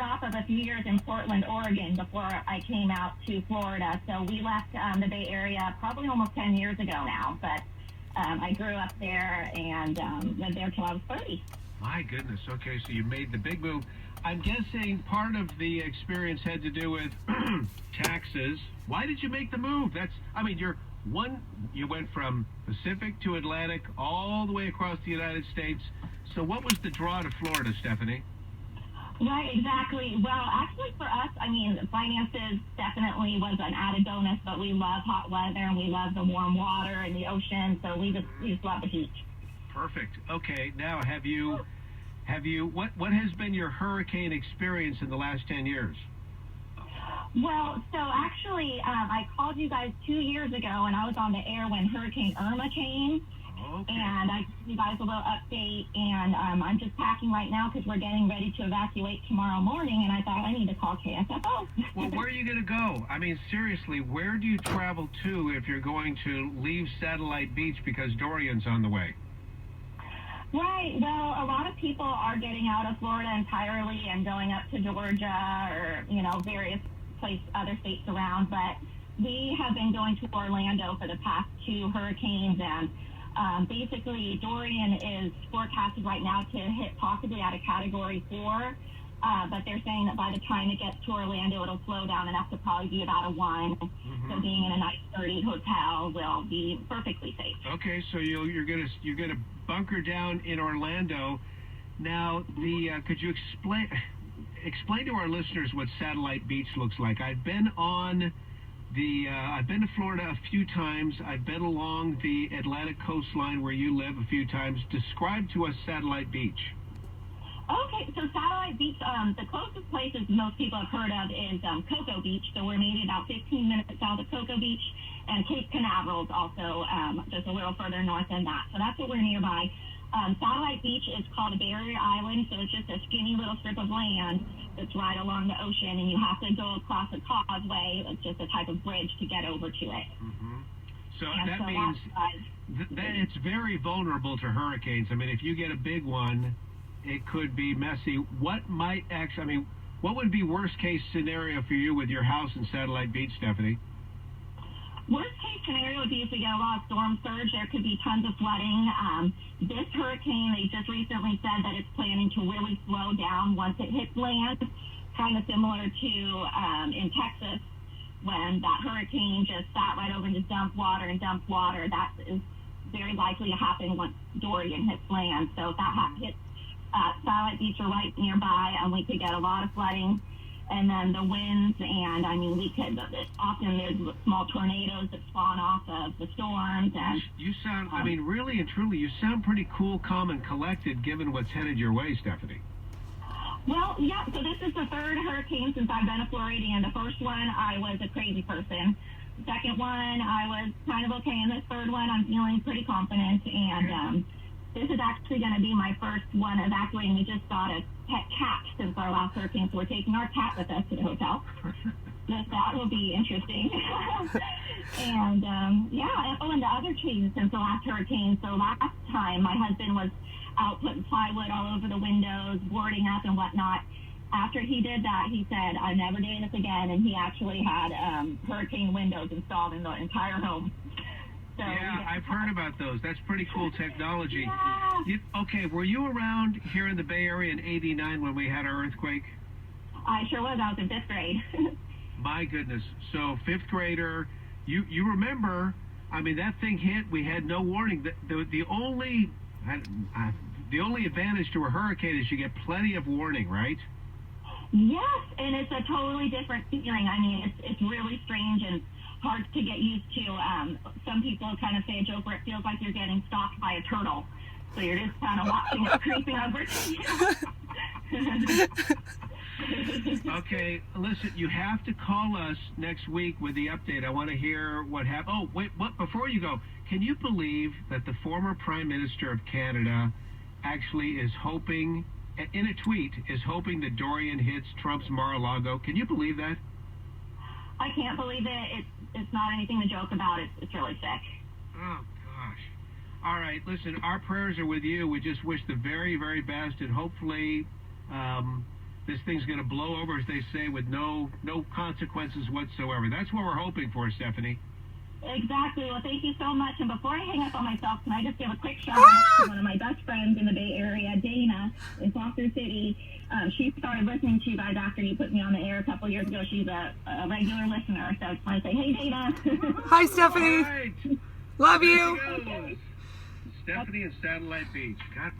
stop of a few years in Portland, Oregon before I came out to Florida. So we left the Bay Area probably almost 10 years ago now. But I grew up there and lived there till I was 30. My goodness. Okay, so you made the big move. I'm guessing part of the experience had to do with taxes. Why did you make the move? You went from Pacific to Atlantic all the way across the United States. So what was the draw to Florida, Stephanie? Right, exactly. Well, actually for us, finances definitely was an added bonus, but we love hot weather and we love the warm water and the ocean, so we just love the heat. Perfect. Okay, now what has been your hurricane experience in the last 10 years? Well, so actually, I called you guys 2 years ago, and I was on the air when Hurricane Irma came. Okay. And I gave you guys a little update, and I'm just packing right now because we're getting ready to evacuate tomorrow morning, and I thought I need to call KSFO. Well, where are you going to go? Seriously, where do you travel to if you're going to leave Satellite Beach because Dorian's on the way? Right. Well, a lot of people are getting out of Florida entirely and going up to Georgia or, various other states around, but we have been going to Orlando for the past 2 hurricanes, and basically, Dorian is forecasted right now to hit possibly at a Category 4, but they're saying that by the time it gets to Orlando, it'll slow down enough to probably be about a 1. Mm-hmm. So being in a nice, sturdy hotel will be perfectly safe. Okay, so you're gonna bunker down in Orlando. Now, could you explain to our listeners what Satellite Beach looks like? I've been to Florida a few times. I've been along the Atlantic coastline where you live a few times. Describe to us Satellite Beach. Okay, so Satellite Beach, the closest places most people have heard of is Cocoa Beach. So we're maybe about 15 minutes south of Cocoa Beach, and Cape Canaveral is also just a little further north than that. So that's what we're nearby. Satellite Beach is called a barrier island, so it's just a skinny little strip of land that's right along the ocean, and you have to go across a causeway. It's just a type of bridge to get over to it. Mm-hmm. So that means that it's very vulnerable to hurricanes. If you get a big one, it could be messy. What would be worst case scenario for you with your house in Satellite Beach, Stephanie? Worst case scenario would be if we get a lot of storm surge, there could be tons of flooding. This hurricane, they just recently said that it's planning to really slow down once it hits land, kind of similar to in Texas when that hurricane just sat right over and just dumped water. That is very likely to happen once Dorian hits land. So if that hits Satellite Beach are right nearby, and we could get a lot of flooding. And then the winds, and often there's small tornadoes that spawn off of the storms. And you sound, really and truly, you sound pretty cool, calm, and collected given what's headed your way, Stephanie. Well, yeah, so this is the 3rd hurricane since I've been a Floridian. The first one, I was a crazy person. The second one, I was kind of okay. And this 3rd one, I'm feeling pretty confident. And this is actually going to be my first one evacuating. We just got a pet cat since our last hurricane, so we're taking our cat with us to the hotel. That will be interesting. And, and the other change since the last hurricane. So last time, my husband was out putting plywood all over the windows, boarding up and whatnot. After he did that, he said, I'm never doing this again, and he actually had hurricane windows installed in the entire home. So, yeah, I've heard about those. That's pretty cool technology. Yeah. Okay, were you around here in the Bay Area in '89 when we had our earthquake? I sure was. I was in 5th grade. My goodness. So 5th grader, you remember, that thing hit, we had no warning. The only advantage to a hurricane is you get plenty of warning, right? Yes, and it's a totally different feeling. It's really strange and hard to get used to. Some people kind of say a joke where it feels like you're getting stalked by a turtle. So you're just kind of watching it creeping over to you. Okay, listen, you have to call us next week with the update. I want to hear what happened. Oh, wait, before you go, can you believe that the former Prime Minister of Canada actually is hoping, in a tweet, that Dorian hits Trump's Mar-a-Lago? Can you believe that? I can't believe it. It's not anything to joke about. It's really sick. Oh, gosh. All right, listen, our prayers are with you. We just wish the very, very best, and hopefully this thing's going to blow over, as they say, with no consequences whatsoever. That's what we're hoping for, Stephanie. Exactly. Well, thank you so much. And before I hang up on myself, can I just give a quick shout out to one of my best friends in the Bay Area, Dana, in Foster City. She started listening to you guys after you put me on the air a couple years ago. She's a regular listener. So I just want to say, hey, Dana. Hi, Stephanie. All right. Love There you. she goes. Stephanie in Satellite Beach. God